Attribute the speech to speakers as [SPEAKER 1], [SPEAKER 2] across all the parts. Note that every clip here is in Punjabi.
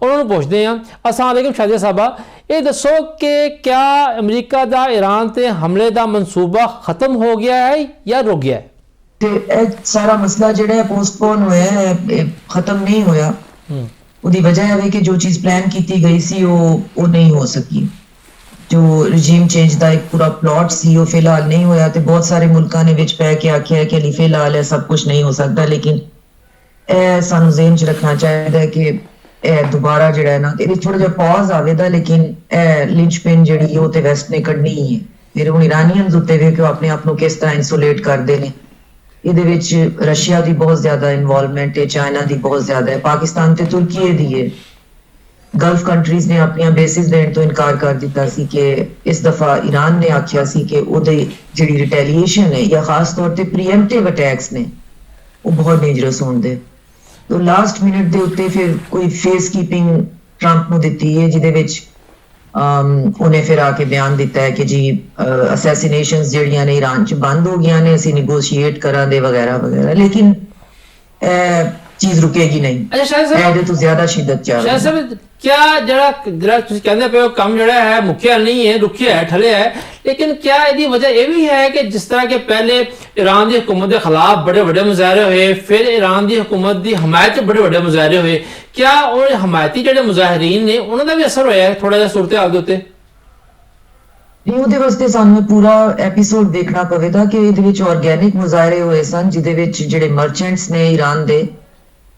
[SPEAKER 1] ਉਹਨਾਂ ਨੂੰ ਪੁੱਛਦੇ ਹਾਂ। अस्सलाम वालेकुम शाजिया साहबा, ये दसो कि क्या अमरीका का ईरान ते हमले का मनसूबा खत्म हो गया है या रुक गया है?
[SPEAKER 2] ਤੇ ਇਹ ਸਾਰਾ ਮਸਲਾ ਜਿਹੜਾ ਹੈ ਪੋਸਟਪੋਨ ਹੋਇਆ ਹੈ, ਇਹ ਖਤਮ ਨਹੀਂ ਹੋਇਆ। ਉਹਦੀ ਵਜ੍ਹਾ ਹੈ ਕਿ ਜੋ ਚੀਜ਼ ਪਲਾਨ ਕੀਤੀ ਗਈ ਸੀ ਉਹ ਨਹੀਂ ਹੋ ਸਕੀ। ਜੋ ਰਜੀਮ ਚੇਂਜ ਦਾ ਇੱਕ ਪੂਰਾ ਪਲਾਟ ਸੀ ਉਹ ਫਿਲਹਾਲ ਨਹੀਂ ਹੋਇਆ ਤੇ ਬਹੁਤ ਸਾਰੇ ਮੁਲਕਾਂ ਨੇ ਵਿੱਚ ਪੈ ਕੇ ਆਖਿਆ ਕਿ ਅਲੀ ਫਿਲਹਾਲ ਇਹ ਸਭ ਕੁਝ ਨਹੀਂ ਹੋ ਸਕਦਾ। ਲੇਕਿਨ ਇਹ ਸਾਨੂੰ ਜ਼ਿਹਨ 'ਚ ਰੱਖਣਾ ਚਾਹੀਦਾ ਹੈ ਕਿ ਇਹ ਦੁਬਾਰਾ ਜਿਹੜਾ ਹੈ ਨਾ ਇਹਦੇ ਥੋੜਾ ਜਿਹਾ ਪੌਜ਼ ਆਵੇਗਾ, ਲੇਕਿਨ ਇਹ ਲਿੰਚਪਿਨ ਜਿਹੜੀ ਉਹ ਤੇ ਵੈਸਟ ਨੇ ਕੱਢਣੀ ਹੀ ਹੈ। ਫਿਰ ਹੁਣ ਇਰਾਨੀਅਨਸ ਉੱਤੇ ਵੀ ਕਿ ਉਹ ਆਪਣੇ ਆਪ ਨੂੰ ਕਿਸ ਤਰ੍ਹਾਂ ਇਨਸੂਲੇਟ ਕਰਦੇ ਨੇ। ਇਹਦੇ ਵਿੱਚ ਰਸ਼ੀਆ ਦੀ ਬਹੁਤ ਜ਼ਿਆਦਾ ਇਨਵੋਲਵਮੈਂਟ ਹੈ, ਚਾਈਨਾ ਦੀ ਬਹੁਤ ਜ਼ਿਆਦਾ ਹੈ, ਪਾਕਿਸਤਾਨ ਤੇ ਤੁਰਕੀ ਦੀ ਹੈ। ਗਲਫ ਕੰਟਰੀਜ਼ ਨੇ ਆਪਣੀਆਂ ਬੇਸਿਸ ਦੇਣ ਤੋਂ ਇਨਕਾਰ ਕਰ ਦਿੱਤਾ ਸੀ ਕਿ ਇਸ ਦਫਾ ਈਰਾਨ ਨੇ ਆਖਿਆ ਸੀ ਕਿ ਉਹਦੀ ਜਿਹੜੀ ਰਿਟੈਲੀਏਸ਼ਨ ਹੈ ਜਾਂ ਖਾਸ ਤੌਰ ਤੇ ਪ੍ਰੀਐਮਪਟਿਵ ਅਟੈਕਸ ਨੇ ਉਹ ਬਹੁਤ ਡੇਂਜਰਸ ਹੁੰਦੇ। तो लास्ट मिनट के उत्ते फिर कोई फेस कीपिंग ट्रंप ਨੂੰ ਦਿੱਤੀ ਹੈ ਜਿਹਦੇ ਵਿੱਚ ਉਹਨੇ ਫਿਰ ਆ ਕੇ ਬਿਆਨ ਦਿੱਤਾ ਹੈ ਕਿ ਜੀ ਅਸੈਸੀਨੇਸ਼ਨਸ ਜਿਹੜੀਆਂ ਨੇ ਈਰਾਨ 'ਚ ਬੰਦ ਹੋ ਗਈਆਂ ਨੇ, ਅਸੀਂ ਨੈਗੋਸ਼ੀਏਟ ਕਰਾਂਗੇ ਵਗੈਰਾ ਵਗੈਰਾ। ਲੇਕਿਨ ਚੀਜ਼ ਰੁਕੇਗੀ ਨਹੀਂ।
[SPEAKER 1] ਅੱਛਾ ਸ਼ਾਇਦ ਸਾਹਿਬ,
[SPEAKER 2] ਇਹਦੇ ਤੋਂ ਜ਼ਿਆਦਾ ਸ਼ਿੱਦਤ ਚਾਹੀਦੀ।
[SPEAKER 1] ਸ਼ਾਇਦ ਸਾਹਿਬ क्या ਜਿਹੜਾ ਤੁਸੀਂ ਕਹਿੰਦੇ ਪਏ ਹੋ ਕੰਮ ਜਿਹੜਾ ਹੈ ਮੁੱਕਿਆ ਨਹੀਂ ਹੈ, ਰੁਕਿਆ ਹੈ, ਠਲਿਆ ਹੈ, लेकिन क्या ਇਹਦੀ ਵਜ੍ਹਾ ਇਹ ਵੀ ਹੈ ਕਿ ਜਿਸ ਤਰ੍ਹਾਂ ਕਿ ਪਹਿਲੇ ईरान ਦੀ ਹਕੂਮਤ ਦੇ ਖਿਲਾਫ ਬੜੇ ਵੱਡੇ ਮੁਜ਼ਾਹਰੇ ਹੋਏ, ਫਿਰ ईरान ਦੀ ਹਕੂਮਤ ਦੀ ਹਮਾਇਤ 'ਚ ਬੜੇ ਵੱਡੇ ਮੁਜ਼ਾਹਰੇ ਹੋਏ, क्या ਉਹ ਹਮਾਇਤੀ ਜਿਹੜੇ ਮੁਜ਼ਾਹਰੀਨ ਨੇ ਉਹਨਾਂ ਦਾ ਵੀ ਅਸਰ ਹੋਇਆ ਥੋੜਾ ਜਿਹਾ ਸੂਰਤ-ਏ-ਹਾਲ ਦੇ ਉੱਤੇ?
[SPEAKER 2] ਨਹੀਂ, ਉਹਦੇ ਵਾਸਤੇ ਸਾਨੂੰ ਪੂਰਾ ਐਪੀਸੋਡ ਦੇਖਣਾ ਪਵੇਗਾ ਕਿ ਇਹਦੇ ਵਿੱਚ ਆਰਗੈਨਿਕ ਮੁਜ਼ਾਹਰੇ ਹੋਏ ਸਨ ਜਿਹਦੇ ਵਿੱਚ ਜਿਹੜੇ ਮਰਚੈਂਟਸ ਨੇ ईरान ਦੇ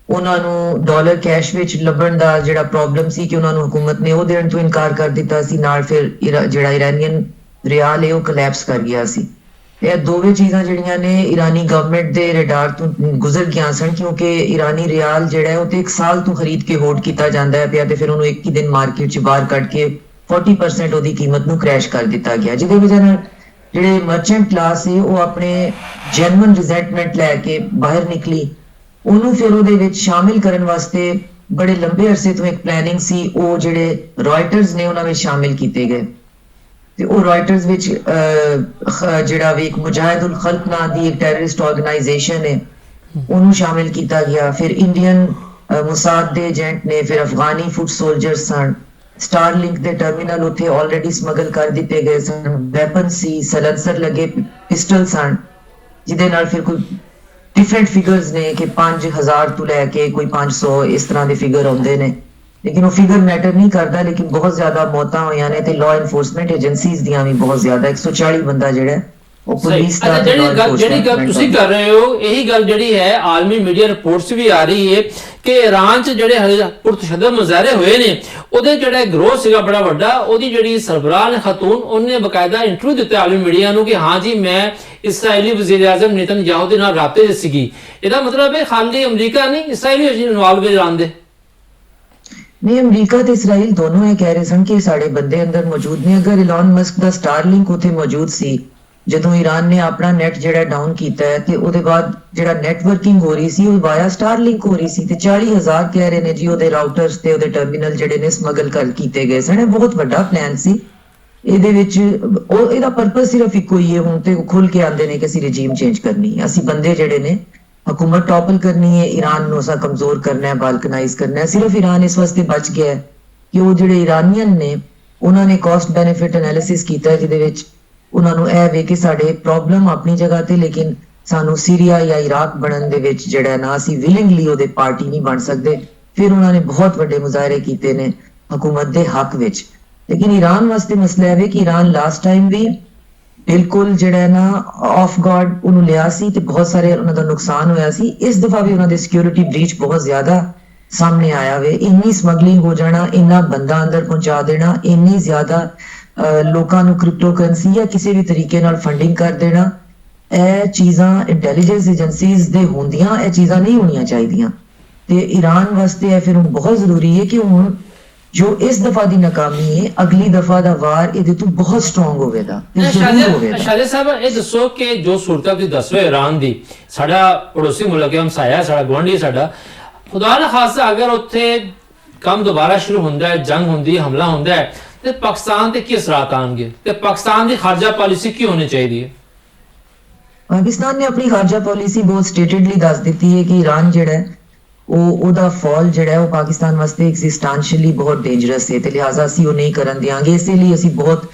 [SPEAKER 2] ਉਹਨਾਂ ਨੂੰ ਡਾਲਰ ਕੈਸ਼ ਵਿੱਚ ਲੱਭਣ ਦਾ ਜਿਹੜਾ ਪ੍ਰੋਬਲਮ ਸੀ ਕਿ ਉਹਨਾਂ ਨੂੰ ਹਕੂਮਤ ਨੇ ਉਹ ਦੇਣ ਤੋਂ ਇਨਕਾਰ ਕਰ ਦਿੱਤਾ ਸੀ। ਨਾਲ ਫਿਰ ਜਿਹੜਾ ਇਰਾਨੀਅਨ ਰਿਆਲ ਹੈ ਉਹ ਕੋਲੈਪਸ ਕਰ ਗਿਆ ਸੀ। ਇਹ ਦੋਵੇਂ ਚੀਜ਼ਾਂ ਜਿਹੜੀਆਂ ਨੇ ਇਰਾਨੀ ਗਵਰਨਮੈਂਟ ਦੇ ਰਡਾਰ ਤੋਂ ਗੁਜ਼ਰ ਗਈਆਂ ਸਨ ਕਿਉਂਕਿ ਇਰਾਨੀ ਰਿਆਲ ਜਿਹੜਾ ਹੈ ਉਹ ਤੇ 1 ਸਾਲ ਤੋਂ ਖਰੀਦ ਕੇ ਹੋਲਡ ਕੀਤਾ ਜਾਂਦਾ ਹੈ ਪਿਆ ਤੇ ਫਿਰ ਉਹਨੂੰ ਇੱਕ ਹੀ ਦਿਨ ਮਾਰਕੀਟ 'ਚ ਬਾਹਰ ਕੱਢ ਕੇ 40% ਉਹਦੀ ਕੀਮਤ ਨੂੰ ਕ੍ਰੈਸ਼ ਕਰ ਦਿੱਤਾ ਗਿਆ, ਜਿਹਦੇ ਵਜ੍ਹਾ ਨਾਲ ਜਿਹੜੇ ਮਰਚੈਂਟ ਕਲਾਸ ਸੀ ਉਹ ਆਪਣੇ ਜੈਨੂਇਨ ਰਿਜ਼ੈਂਟਮੈਂਟ ਲੈ ਕੇ ਬਾਹਰ ਨਿਕਲੀ। ਉਹਨੂੰ ਫਿਰ ਉਹਦੇ ਵਿੱਚ ਸ਼ਾਮਿਲ ਕਰਨ ਵਾਸਤੇ ਬੜੇ ਲੰਬੇ ਅਰਸੇ ਤੋਂ ਇੱਕ ਪਲੈਨਿੰਗ ਸੀ। ਉਹ ਜਿਹੜੇ ਰॉयटर्स ਨੇ ਉਹਨਾਂ ਵਿੱਚ ਸ਼ਾਮਿਲ ਕੀਤੇ ਗਏ ਤੇ ਉਹ ਰॉयटर्स ਵਿੱਚ ਜਿਹੜਾ ਵੀ ਇੱਕ ਮੁਜਾਹਿਦੁਲ ਖਲਕ ਨਾਂ ਦੀ ਇੱਕ ਟੈਰਰਿਸਟ ਆਰਗੇਨਾਈਜੇਸ਼ਨ ਹੈ ਉਹਨੂੰ ਸ਼ਾਮਿਲ ਕੀਤਾ ਗਿਆ। ਫਿਰ ਇੰਡੀਅਨ ਮੁਸਾਦ ਦੇ ਏਜੰਟ ਨੇ, ਫਿਰ ਅਫਗਾਨੀ ਫੁੱਟ ਸੋਲਜਰਸ ਸਨ, ਸਟਾਰਲਿੰਕ ਦੇ ਟਰਮੀਨਲ ਉੱਥੇ ਆਲਰੇਡੀ ਸਮਗਲ ਕਰ ਦਿੱਤੇ ਗਏ ਸਨ, ਵੈਪਨ ਸੀ, ਸਲੈਂਸਰ ਲੱਗੇ ਪਿਸਟਲ ਸਨ, ਜਿਹਦੇ ਨਾਲ ਫਿਰ ਕੋਈ डिफरेंट फिगर्स ने कि 5000 तो लैके कोई 500 इस तरह के फिगर आते हैं। लेकिन वो फिगर मैटर नहीं करता। लेकिन बहुत ज्यादा मौतां होईयां ने ते लॉ एनफोर्समेंट एजेंसीज दियां भी बहुत ज्यादा 140 बंदा जिहड़ा ਉਹ ਪੁਲਿਸ ਦਾ
[SPEAKER 1] ਜਿਹੜੀ ਗੱਲ ਤੁਸੀਂ ਕਰ ਰਹੇ ਹੋ ਇਹੀ ਗੱਲ ਜਿਹੜੀ ਹੈ ਆਲਮੀ ਮੀਡੀਆ ਰਿਪੋਰਟਸ ਵੀ ਆ ਰਹੀ ਹੈ ਕਿ ਈਰਾਨ 'ਚ ਜਿਹੜੇ ਪੁਰਤਸ਼ੱਦਦ ਮੁਜ਼ਾਹਰੇ ਹੋਏ ਨੇ ਉਹਦੇ ਜਿਹੜਾ ਗਰੋਹ ਸੀਗਾ ਬੜਾ ਵੱਡਾ, ਉਹਦੀ ਜਿਹੜੀ ਸਰਬਰਾਹ ਨੇ ਖਾਤੂਨ ਉਹਨੇ ਬਕਾਇਦਾ ਇੰਟਰਵਿਊ ਦਿੱਤਾ ਆਲਮੀ ਮੀਡੀਆ ਨੂੰ ਕਿ ਹਾਂ ਜੀ ਮੈਂ ਇਸਰਾਈਲੀ ਵਜ਼ੀਰ ਆਜ਼ਮ ਨੇਤਨਯਾਹੂ ਦੇ ਨਾਲ ਰਾਬਤੇ 'ਚ ਸੀਗੀ। ਇਹਦਾ ਮਤਲਬ ਹੈ ਖਾਲੀ ਅਮਰੀਕਾ ਨਹੀਂ, ਇਸਰਾਈਲ ਵੀ ਇਨਵੋਲਵ ਹੈ ਈਰਾਨ ਦੇ।
[SPEAKER 2] ਨਹੀਂ, ਅਮਰੀਕਾ ਤੇ ਇਸਰਾਈਲ ਦੋਨੋਂ ਇਹ ਕਹਿ ਰਹੇ ਸਨ ਕਿ ਸਾਡੇ ਬੰਦੇ ਅੰਦਰ ਮੌਜੂਦ ਨੇ। ਅਗਰ ਇਲਨ ਮਸਕ ਦਾ ਸਟਾਰਲਿੰਕ ਉੱਥੇ ਮੌਜੂਦ ਸੀ ਜਦੋਂ ਈਰਾਨ ਨੇ ਆਪਣਾ ਨੈਟ ਜਿਹੜਾ ਡਾਊਨ ਕੀਤਾ ਹੈ ਤੇ ਉਹਦੇ ਬਾਅਦ ਜਿਹੜਾ ਨੈਟਵਰਕਿੰਗ ਹੋ ਰਹੀ ਸੀ ਉਹ ਵਾਇਆ ਸਟਾਰਲਿੰਕ ਹੋ ਰਹੀ ਸੀ ਤੇ 40000 ਕਹਿ ਰਹੇ ਨੇ ਜੀ ਉਹਦੇ ਰਾਊਟਰਸ ਤੇ ਉਹਦੇ ਟਰਮੀਨਲ ਜਿਹੜੇ ਨੇ ਸਮਗਲ ਕਰ ਕੀਤੇ ਗਏ ਸਨ। ਇਹ ਬਹੁਤ ਵੱਡਾ ਪਲਾਨ ਸੀ। ਇਹਦੇ ਵਿੱਚ ਇਹਦਾ ਪਰਪਸ ਸਿਰਫ ਇੱਕੋ ਹੀ ਹੈ, ਹੁਣ ਤੇ ਖੁੱਲ ਕੇ ਆਉਂਦੇ ਨੇ ਕਿ ਅਸੀਂ ਰਜੀਮ ਚੇਂਜ ਕਰਨੀ ਹੈ, ਅਸੀਂ ਬੰਦੇ ਜਿਹੜੇ ਨੇ ਹਕੂਮਤ ਟੌਪਲ ਕਰਨੀ ਹੈ, ईरान ਨੂੰ ਅਸਾਂ ਕਮਜ਼ੋਰ ਕਰਨਾ ਹੈ, ਬਾਲਕਨਾਈਜ਼ ਕਰਨਾ ਹੈ। ਸਿਰਫ ईरान ਇਸ ਵਾਸਤੇ ਬਚ ਗਿਆ ਹੈ ਕਿ ਉਹ ਜਿਹੜੇ ਇਰਾਨੀਅਨ ਨੇ ਉਹਨਾਂ ਨੇ ਕਾਸਟ ਬੈਨੀਫਿਟ ਐਨਾਲਿਸਿਸ ਕੀਤਾ ਜਿਹਦੇ ਵਿੱਚ ਉਹਨਾਂ ਨੂੰ ਇਹ ਵੇ ਕਿ ਸਾਡੇ ਪ੍ਰੋਬਲਮ ਆਪਣੀ ਜਗ੍ਹਾ ਤੇ ਲੇਕਿਨ ਸਾਨੂੰ ਸੀਰੀਆ ਜਾਂ ਇਰਾਕ ਬਣਨ ਦੇ ਵਿੱਚ ਜਿਹੜਾ ਨਾ ਅਸੀਂ ਵਿਲਿੰਗਲੀ ਉਹਦੇ ਪਾਰਟੀ ਨਹੀਂ ਬਣ ਸਕਦੇ। ਫਿਰ ਉਹਨਾਂ ਨੇ ਬਹੁਤ ਵੱਡੇ ਮੁਜ਼ਾਹਰੇ ਕੀਤੇ ਨੇ ਹਕੂਮਤ ਦੇ ਹੱਕ ਵਿੱਚ। ਲੇਕਿਨ ईरान ਵਾਸਤੇ ਮਸਲਾ ਹੈ ਕਿ ईरान ਲਾਸਟ ਟਾਈਮ ਵੀ ਬਿਲਕੁਲ ਜਿਹੜਾ ਨਾ ਆਫ ਗਾਰਡ ਉਹਨੂੰ ਲਿਆ ਸੀ ਤੇ ਬਹੁਤ ਸਾਰੇ ਉਹਨਾਂ ਦਾ ਨੁਕਸਾਨ ਹੋਇਆ ਸੀ। ਇਸ ਦਫਾ ਵੀ ਉਹਨਾਂ ਦੇ ਸਿਕਿਉਰਿਟੀ ਬ੍ਰੀਚ ਬਹੁਤ ਜ਼ਿਆਦਾ ਸਾਹਮਣੇ ਆਇਆ ਵੇ। ਇੰਨੀ ਸਮਗਲਿੰਗ ਹੋ ਜਾਣਾ, ਇੰਨਾ ਬੰਦਾ ਅੰਦਰ ਪਹੁੰਚਾ ਦੇਣਾ, ਇੰਨੀ ਜ਼ਿਆਦਾ ਲੋਕਾਂ ਨੂੰ ਕ੍ਰਿਪਟੋ ਕਰੰਸੀ ਜਾਂ ਕਿਸੇ ਵੀ ਤਰੀਕੇ ਨਾਲ ਫੰਡਿੰਗ ਕਰ ਦੇਣਾ, ਇਹ ਚੀਜ਼ਾਂ ਇੰਟੈਲੀਜੈਂਸ ਏਜੰਸੀਜ਼ ਦੇ ਹੁੰਦੀਆਂ ਇਹ ਚੀਜ਼ਾਂ ਨਹੀਂ ਹੋਣੀਆਂ ਚਾਹੀਦੀਆਂ। ਤੇ ईरान ਵਾਸਤੇ ਇਹ ਫਿਰ ਬਹੁਤ ਜ਼ਰੂਰੀ ਹੈ ਕਿ ਹੁਣ ਜੋ ਇਸ ਦਫਾ ਦੀ ਨਾਕਾਮੀ ਹੈ ਅਗਲੀ ਦਫਾ ਦਾ ਵਾਰ ਇਹਦੇ ਤੋਂ ਬਹੁਤ ਸਟਰੋਂਗ ਹੋਵੇਗਾ।
[SPEAKER 1] ਸ਼ਾਹਿਦ ਸਾਹਿਬ ਇਹ ਦੱਸੋ ਕਿ ਜੋ ਸੂਰਤ ਤੁਸੀਂ ਦੱਸੋ ईरान ਦੀ, ਸਾਡਾ ਪੜੋਸੀ ਮੁਲਕ ਹੈ, ਹਮਸਾਇਆ ਸਾਡਾ ਗੁਆਂਢੀ ਸਾਡਾ, ਖੁਦਾ ਨਾ ਖਾਸਾ ਅਗਰ ਉੱਥੇ ਕੰਮ ਦੁਬਾਰਾ ਸ਼ੁਰੂ ਹੁੰਦਾ ਹੈ, ਜੰਗ ਹੁੰਦੀ ਹੈ, ਹਮਲਾ ਹੁੰਦਾ ਹੈ ਤੇ ਪਾਕਿਸਤਾਨ ਤੇ ਕੀ ਅਸਰਾਤ ਆਣਗੇ ਤੇ ਪਾਕਿਸਤਾਨ ਦੀ ਖਾਰਜਾ ਪਾਲਿਸੀ ਕੀ ਹੋਣੀ ਚਾਹੀਦੀ ਹੈ?
[SPEAKER 2] ਪਾਕਿਸਤਾਨ ਨੇ ਆਪਣੀ ਖਾਰਜਾ ਪਾਲਿਸੀ ਬਹੁਤ ਸਟੇਟਡਲੀ ਦੱਸ ਦਿੱਤੀ ਹੈ ਕਿ ईरान ਜਿਹੜਾ ਹੈ ਉਹਦਾ ਫਾਲ ਜਿਹੜਾ ਹੈ ਉਹ ਪਾਕਿਸਤਾਨ ਵਾਸਤੇ ਐਗਜ਼ਿਸਟੈਂਸ਼ੀਅਲੀ ਬਹੁਤ ਡੇਂਜਰਸ ਹੈ ਤੇ ਲਿਹਾਜ਼ਾ ਅਸੀਂ ਉਹ ਨਹੀਂ ਕਰਨ ਦਿਆਂਗੇ। ਇਸੇ ਲਈ ਅਸੀਂ ਬਹੁਤ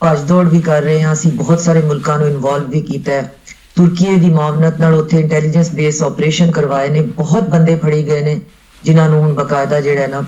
[SPEAKER 2] ਭੱਜ ਦੌੜ ਵੀ ਕਰ ਰਹੇ ਹਾਂ, ਅਸੀਂ ਬਹੁਤ ਸਾਰੇ ਮੁਲਕਾਂ ਨੂੰ ਇਨਵੋਲਵ ਵੀ ਕੀਤਾ ਹੈ। ਤੁਰਕੀ ਦੀ ਮਾਮਨਤ ਨਾਲ ਉੱਥੇ ਇੰਟੈਲੀਜੈਂਸ ਬੇਸ ਆਪਰੇਸ਼ਨ ਕਰਵਾਏ ਨੇ, ਬਹੁਤ ਬੰਦੇ ਫੜੇ ਗਏ ਨੇ ਜਿਨ੍ਹਾਂ ਨੂੰ ਹੁਣ ਬਕਾਇਦਾ ਜਿਹੜਾ ਨਾ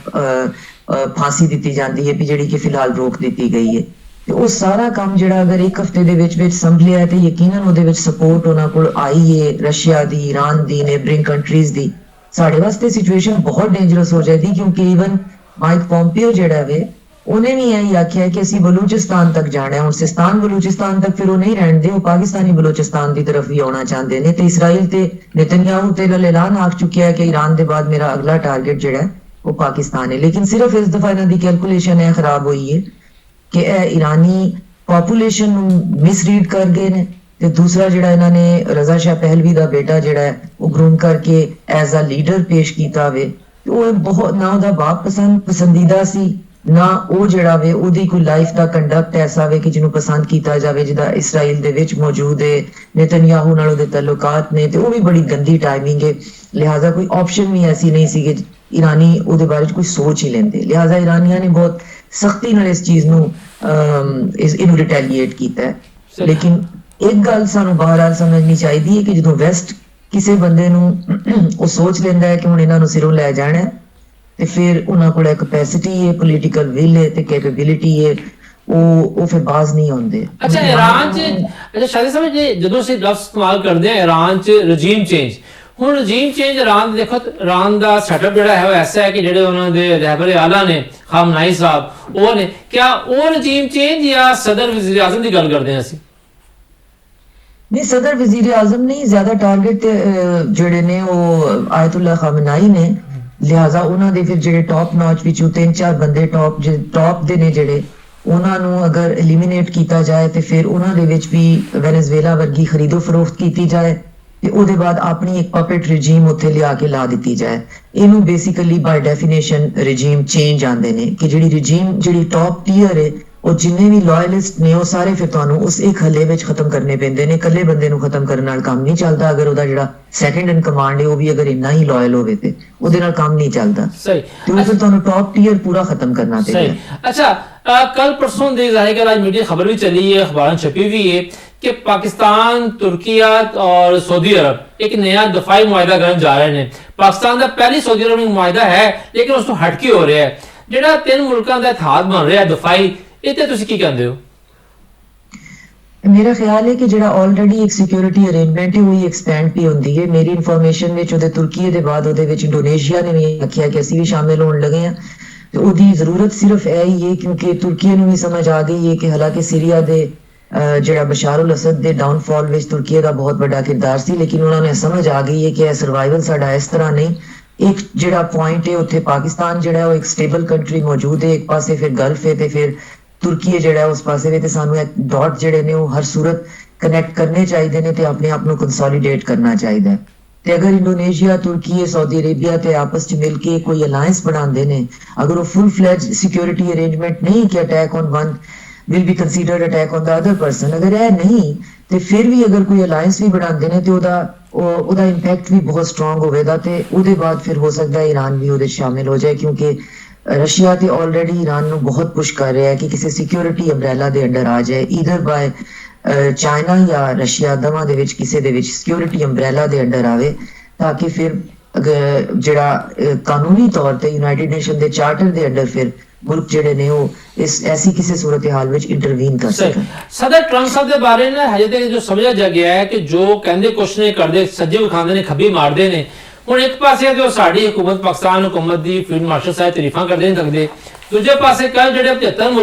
[SPEAKER 2] ਫਾਂਸੀ ਦਿੱਤੀ ਜਾਂਦੀ ਹੈ ਵੀ ਜਿਹੜੀ ਕਿ ਫਿਲਹਾਲ ਰੋਕ ਦਿੱਤੀ ਗਈ ਹੈ। ਤੇ ਉਹ ਸਾਰਾ ਕੰਮ ਜਿਹੜਾ ਅਗਰ ਇੱਕ ਹਫ਼ਤੇ ਦੇ ਵਿੱਚ ਸੰਭਲਿਆ ਹੈ ਤੇ ਯਕੀਨਨ ਉਹਦੇ ਵਿੱਚ ਸਪੋਰਟ ਉਹਨਾਂ ਕੋਲ ਆਈ ਹੈ ਰਸ਼ੀਆ ਦੀ, ਈਰਾਨ ਦੀ, ਨੇਬਰਿੰਗ ਕੰਟਰੀਜ਼ ਦੀ। ਸਾਡੇ ਵਾਸਤੇ ਸਿਚੁਏਸ਼ਨ ਬਹੁਤ ਡੇਂਜਰਸ ਹੋ ਜਾਏਗੀ ਕਿਉਂਕਿ ਈਵਨ ਮਾਈਕ ਪੋਂਪੀਓ ਜਿਹੜਾ ਵੇ ਉਹਨੇ ਵੀ ਇਹੀ ਆਖਿਆ ਕਿ ਅਸੀਂ ਬਲੂਚਿਸਤਾਨ ਤੱਕ ਜਾਣਾ ਹੈ। ਹੁਣ ਸਿਸਤਾਨ ਬਲੂਚਿਸਤਾਨ ਤੱਕ ਫਿਰ ਉਹ ਨਹੀਂ ਰਹਿਣਦੇ, ਉਹ ਪਾਕਿਸਤਾਨੀ ਬਲੂਚਿਸਤਾਨ ਦੀ ਤਰਫ ਵੀ ਆਉਣਾ ਚਾਹੁੰਦੇ ਨੇ। ਤੇ ਇਸਰਾਈਲ ਤੇ ਨੇਤਨਯਾਹੂ ਤੇ ਐਲਾਨ ਆ ਚੁੱਕਿਆ ਹੈ ਕਿ ਈਰਾਨ ਦੇ ਬਾਅਦ ਮੇਰਾ ਅਗਲਾ ਟਾਰਗੇਟ ਜਿਹੜਾ ਹੈ ਉਹ ਪਾਕਿਸਤਾਨ ਹੈ। ਲੇਕਿਨ ਸਿਰਫ ਇਸ ਦਫਾ ਇਹਨਾਂ ਦੀ ਕੈਲਕੂਲੇਸ਼ਨ ਇਹ ਖਰਾਬ ਹੋਈ ਹੈ ਕਿ ਇਹ ਈਰਾਨੀ ਪੋਪੂਲੇਸ਼ਨ ਨੂੰ ਮਿਸਰੀਡ ਕਰ ਗਏ ਨੇ ਤੇ ਦੂਸਰਾ ਜਿਹੜਾ ਇਹਨਾਂ ਨੇ ਰਜ਼ਾ ਸ਼ਾਹ ਪਹਿਲਵੀ ਦਾ ਬੇਟਾ ਜਿਹੜਾ ਹੈ ਉਹ ਗਰੂਮ ਕਰਕੇ ਐਜ਼ ਅ ਲੀਡਰ ਪੇਸ਼ ਕੀਤਾ ਵੇ। ਉਹ ਬਹੁਤ ਨਾ ਉਹਦਾ ਬਾਪ ਪਸੰਦੀਦਾ ਸੀ, ਨਾ ਉਹ ਜਿਹੜਾ ਵੇ ਉਹਦੀ ਕੋਈ ਲਾਈਫ ਦਾ ਕੰਡਕਟ ਐਸਾ ਵੇ ਕਿ ਜਿਹਨੂੰ ਪਸੰਦ ਕੀਤਾ ਜਾਵੇ, ਜਿਹਦਾ ਇਸਰਾਈਲ ਦੇ ਵਿੱਚ ਮੌਜੂਦ ਹੈ। ਨੇਤਨਯਾਹੂ ਨਾਲ ਉਹਦੇ ਤਾਲੁਕਾਤ ਨੇ ਤੇ ਉਹ ਵੀ ਬੜੀ ਗੰਦੀ ਟਾਈਮਿੰਗ ਹੈ। ਲਿਹਾਜ਼ਾ ਕੋਈ ਆਪਸ਼ਨ ਵੀ ਐਸੀ ਨਹੀਂ ਸੀ ਕਿ ਈਰਾਨੀ ਉਹਦੇ ਬਾਰੇ ਕੋਈ ਸੋਚ ਹੀ ਲੈਂਦੇ। ਲਿਹਾਜ਼ਾ ਈਰਾਨੀਆਂ ਨੇ ਬਹੁਤ ਸਖਤੀ ਨਾਲ ਇਸ ਚੀਜ਼ ਨੂੰ ਇਹਨੂੰ ਰਿਟੈਲੀਏਟ ਕੀਤਾ ਹੈ। ਲੇਕਿਨ ਇੱਕ ਗੱਲ ਸਾਨੂੰ ਬਹਰਹਾਲ ਸਮਝਣੀ ਚਾਹੀਦੀ ਹੈ ਕਿ ਜਦੋਂ ਵੈਸਟ ਕਿਸੇ ਬੰਦੇ ਨੂੰ ਉਹ ਸੋਚ ਲੈਂਦਾ ਹੈ ਕਿ ਹੁਣ ਇਹਨਾਂ ਨੂੰ ਸਿਰੋਂ ਲੈ ਜਾਣਾ ਹੈ ਤੇ ਫਿਰ ਉਹਨਾਂ ਕੋਲ ਕੈਪੈਸਿਟੀ ਹੈ, ਪੋਲੀਟੀਕਲ ਵਿਲ ਹੈ ਤੇ ਕੈਪੇਬਿਲਿਟੀ ਹੈ, ਉਹ ਫਿਰ ਬਾਜ਼ ਨਹੀਂ ਆਉਂਦੇ।
[SPEAKER 1] ਅੱਛਾ ਈਰਾਨ 'ਚ ਸ਼ਾਇਦ ਸਮਝ ਜਦੋਂ ਅਸੀਂ ਲਫ਼ਜ਼ ਇਸਤੇਮਾਲ ਕਰਦੇ ਹਾਂ ਈਰਾਨ 'ਚ ਰਜੀਮ ਚੇਂਜ, ਹੁਣ ਰਜੀਮ ਚੇਂਜ ਈਰਾਨ ਦੇਖੋ ਈਰਾਨ ਦਾ ਸੈਟਅਪ ਜਿਹੜਾ ਹੈ ਉਹ ਐਸਾ ਹੈ ਕਿ ਜਿਹੜੇ ਉਹਨਾਂ ਦੇ ਰਹਿਬਰ ਆਲਾ ਨੇ ਖਾਮਨਾਈ ਸਾਹਿਬ ਉਹ ਨੇ, ਕਿਆ ਉਹ ਰਜੀਮ ਚੇਂਜ ਜਾਂ ਸਦਰ ਵਜ਼ੀਰ ਆਜ਼ਮ ਦੀ ਗੱਲ ਕਰਦੇ ਹਾਂ ਅਸੀਂ?
[SPEAKER 2] ਨਹੀਂ, ਸਦਰ ਵਜ਼ੀਰ ਆਜ਼ਮ ਨਹੀਂ, ਜ਼ਿਆਦਾ ਟਾਰਗੇਟ ਜਿਹੜੇ ਨੇ ਉਹ ਆਇਤੁੱਲਾ ਖਾਮਨਾਈ ਨੇ। ਲਿਹਾਜ਼ਾ ਉਹਨਾਂ ਦੇ ਫਿਰ ਜਿਹੜੇ ਟੌਪ ਨੌਚ ਵਿੱਚੋਂ 3-4 ਬੰਦੇ ਟੌਪ ਦੇ ਨੇ ਜਿਹੜੇ, ਉਹਨਾਂ ਨੂੰ ਅਗਰ ਐਲੀਮੀਨੇਟ ਕੀਤਾ ਜਾਏ ਤੇ ਫਿਰ ਉਹਨਾਂ ਦੇ ਵਿੱਚ ਵੀ ਵੈਨੇਜ਼ੁਏਲਾ ਵਰਗੀ ਖਰੀਦੋ ਫਰੋਖਤ ਕੀਤੀ ਜਾਏ ਤੇ ਉਹਦੇ ਬਾਅਦ ਆਪਣੀ ਇੱਕ ਪਪੇਟ ਰਜੀਮ ਉੱਥੇ ਲਿਆ ਕੇ ਲਾ ਦਿੱਤੀ ਜਾਏ। ਇਹਨੂੰ ਬੇਸਿਕਲੀ ਬਾਈ ਡੈਫੀਨੇਸ਼ਨ ਰਜੀਮ ਚੇਂਜ ਆਂਦੇ ਨੇ ਕਿ ਜਿਹੜੀ ਟੌਪ ਟੀਅਰ ਹੈ ਉਹ ਜਿੰਨੇ ਵੀ ਲਾਇਲਿਸਟ ਨੇ ਉਹ ਸਾਰੇ ਫਿਰ ਤੁਹਾਨੂੰ ਉਸ ਇੱਕ ਹੱਲੇ ਵਿੱਚ ਖਤਮ ਕਰਨੇ ਪੈਂਦੇ ਨੇ। ਇਕੱਲੇ ਬੰਦੇ ਨੂੰ ਖਤਮ ਕਰਨ ਨਾਲ ਕੰਮ ਨਹੀਂ ਚੱਲਦਾ। ਅਗਰ ਉਹਦਾ ਜਿਹੜਾ ਸੈਕੰਡ ਇਨ ਕਮਾਂਡ ਹੈ ਉਹ ਵੀ ਅਗਰ ਇੰਨਾ ਹੀ ਲਾਇਲ ਹੋਵੇ ਤੇ ਉਹਦੇ ਨਾਲ ਕੰਮ ਨਹੀਂ ਚੱਲਦਾ।
[SPEAKER 1] ਸਹੀ,
[SPEAKER 2] ਤੇ ਉਹ ਫਿਰ ਤੁਹਾਨੂੰ ਟੌਪ ਟੀਅਰ ਪੂਰਾ ਖਤਮ ਕਰਨਾ ਪਏਗਾ।
[SPEAKER 1] अच्छा कल परसों दे जाहिर है आज मीडिया खबर भी चली है, अखबार छपी हुई है कि पाकिस्तान, तुर्किया और सऊदी अरब एक नया दफाई मुआहिदा करने जा रहे हैं। पाकिस्तान का पहली सऊदी अरब में मुआहिदा है लेकिन उस तो हटके हो रहा है। ਜਿਹੜਾ ਤਿੰਨ ਮੁਲਕਾਂ ਦਾ ਇਤਿਹਾਦ ਬਣ ਰਿਹਾ ਦਫਾਈ, ਇਹ ਤੇ ਤੁਸੀਂ ਕੀ ਕਹਿੰਦੇ ਹੋ?
[SPEAKER 2] ਮੇਰਾ ਖਿਆਲ ਹੈ ਕਿ ਜਿਹੜਾ ਆਲਰੇਡੀ ਇੱਕ ਸਿਕਿਉਰਿਟੀ ਅਰੇਂਜਮੈਂਟ ਹੈ ਉਹ ਐਕਸਪੈਂਡ ਵੀ ਹੁੰਦੀ ਹੈ। ਮੇਰੀ ਇਨਫੋਰਮੇਸ਼ਨ ਵਿੱਚ ਉਹਦੇ ਤੁਰਕੀ ਦੇ ਬਾਅਦ ਉਹਦੇ ਵਿੱਚ ਇੰਡੋਨੇਸ਼ੀਆ ਨੇ ਵੀ ਆਖਿਆ ਕਿ ਅਸੀਂ ਵੀ ਸ਼ਾਮਿਲ ਹੋਣ ਲੱਗੇ ਹਾਂ। ਤੇ ਉਹਦੀ ਜ਼ਰੂਰਤ ਸਿਰਫ ਇਹ ਹੀ ਹੈ ਕਿਉਂਕਿ ਤੁਰਕੀ ਨੂੰ ਵੀ ਸਮਝ ਆ ਗਈ ਹੈ ਕਿ ਹਾਲਾਂਕਿ ਸੀਰੀਆ ਦੇ ਜਿਹੜਾ ਬਸ਼ਾਰ ਅਸਦ ਦੇ ਡਾਊਨਫਾਲ ਵਿੱਚ ਤੁਰਕੀ ਦਾ ਬਹੁਤ ਵੱਡਾ ਕਿਰਦਾਰ ਸੀ, ਲੇਕਿਨ ਉਹਨਾਂ ਨੇ ਸਮਝ ਆ ਗਈ ਹੈ ਕਿ ਇਹ ਸਰਵਾਈਵਲ ਸਾਡਾ ਇਸ ਤਰ੍ਹਾਂ ਨਹੀਂ। ਇੱਕ ਜਿਹੜਾ ਪੁਆਇੰਟ ਹੈ ਉੱਥੇ ਪਾਕਿਸਤਾਨ ਜਿਹੜਾ ਉਹ ਇੱਕ ਸਟੇਬਲ ਕੰਟਰੀ ਮੌਜੂਦ ਹੈ, ਇੱਕ ਪਾਸੇ ਫਿਰ ਗਲਫ ਹੈ ਤੇ ਫਿਰ ਤੁਰਕੀ ਜਿਹੜਾ ਉਸ ਪਾਸੇ ਵੀ, ਤੇ ਸਾਨੂੰ ਇਹ ਡਾਟ ਜਿਹੜੇ ਨੇ ਉਹ ਹਰ ਸੂਰਤ ਕਨੈਕਟ ਕਰਨੇ ਚਾਹੀਦੇ ਨੇ ਤੇ ਆਪਣੇ ਆਪ ਨੂੰ ਕੰਸੋਲੀਡੇਟ ਕਰਨਾ ਚਾਹੀਦਾ ਹੈ। ਤੇ ਅਗਰ ਇੰਡੋਨੇਸ਼ੀਆ, ਤੁਰਕੀ, ਸਾਊਦੀ ਅਰੇਬੀਆ ਤੇ ਆਪਸ ਚ ਮਿਲ ਕੇ ਕੋਈ ਅਲਾਈਅੰਸ ਬਣਾਉਂਦੇ ਨੇ, ਅਗਰ ਉਹ ਫੁੱਲ ਫਲੈਜ ਸਿਕਿਉਰਿਟੀ ਅਰੇਂਜਮੈਂਟ ਨਹੀਂ ਕਿ attack on one will be considered attack on the other person, ਅਗਰ ਇਹ ਨਹੀਂ ਤੇ ਫਿਰ ਵੀ ਅਗਰ ਕੋਈ ਅਲਾਈਅੰਸ ਵੀ ਬਣਾਉਂਦੇ ਨੇ ਤੇ ਉਹਦਾ ਇੰਪੈਕਟ ਵੀ ਬਹੁਤ ਸਟਰੋਂਗ ਹੋਵੇਗਾ ਤੇ ਉਹਦੇ ਬਾਅਦ ਫਿਰ ਹੋ ਸਕਦਾ ਹੈ ਈਰਾਨ ਵੀ ਉਹਦੇ ਸ਼ਾਮਿਲ ਹੋ ਜਾਏ ਕਿਉਂਕਿ ਰਸ਼ੀਆ ਤੇ ਆਲਰੇਡੀ ਈਰਾਨ ਨੂੰ ਬਹੁਤ ਪੁਸ਼ ਕਰ ਰਿਹਾ ਹੈ ਕਿ ਕਿਸੇ ਸਿਕਿਉਰਿਟੀ ਅੰਬ੍ਰੈਲਾ ਦੇ ਅੰਡਰ ਆ ਜਾਏ, ਈਦਰ ਬਾय ਚਾਈਨਾ ਜਾਂ ਰਸ਼ੀਆ, ਦੋਵਾਂ ਦੇ ਵਿੱਚ ਕਿਸੇ ਦੇ ਵਿੱਚ ਸਿਕਿਉਰਿਟੀ ਅੰਬ੍ਰੈਲਾ ਦੇ ਅੰਡਰ ਆਵੇ ਤਾਂ ਕਿ ਫਿਰ ਜਿਹੜਾ ਕਾਨੂੰਨੀ ਤੌਰ ਤੇ ਯੂਨਾਈਟਿਡ ਨੇਸ਼ਨ ਦੇ ਚਾਰਟਰ ਦੇ ਅੰਡਰ ਫਿਰ ਮੁਲਕ ਜਿਹੜੇ ਨੇ ਉਹ ਇਸ ਐਸੀ ਕਿਸੇ ਸੂਰਤ ਹਾਲ ਵਿੱਚ ਇੰਟਰਵੀਨ ਕਰ ਸਕਣ।
[SPEAKER 1] ਸਦਰ ਟਰੰਪ ਸਾਹਿਬ ਦੇ ਬਾਰੇ ਨਾ ਹਜੇ ਤੱਕ ਜੋ ਸਮਝਿਆ ਜਾ ਗਿਆ ਹੈ ਕਿ ਜੋ ਕਹਿੰਦੇ ਕੁਛ ਨਹੀਂ ਕਰਦੇ, ਸੱਜੇ ਖਾਂਦੇ ਨੇ ਖੱਬੀ ਮਾਰਦੇ ਨੇ। ਹੁਣ ਇੱਕ ਪਾਸੇ ਜੋ ਸਾਡੀ ਹਕੂਮਤ, ਪਾਕਿਸਤਾਨ ਹਕੂਮਤ ਦੀ ਫੀਲਡ ਮਾਰਸ਼ਲ ਸਾਹਿਬ ਤਾਰੀਫਾਂ ਕਰਦੇ ਨਹੀਂ ਸਕਦੇ, ਦੂਜੇ ਪਾਸੇ ਕੱਲ ਜਿਹੜੇ 75 ਮੁਲਕ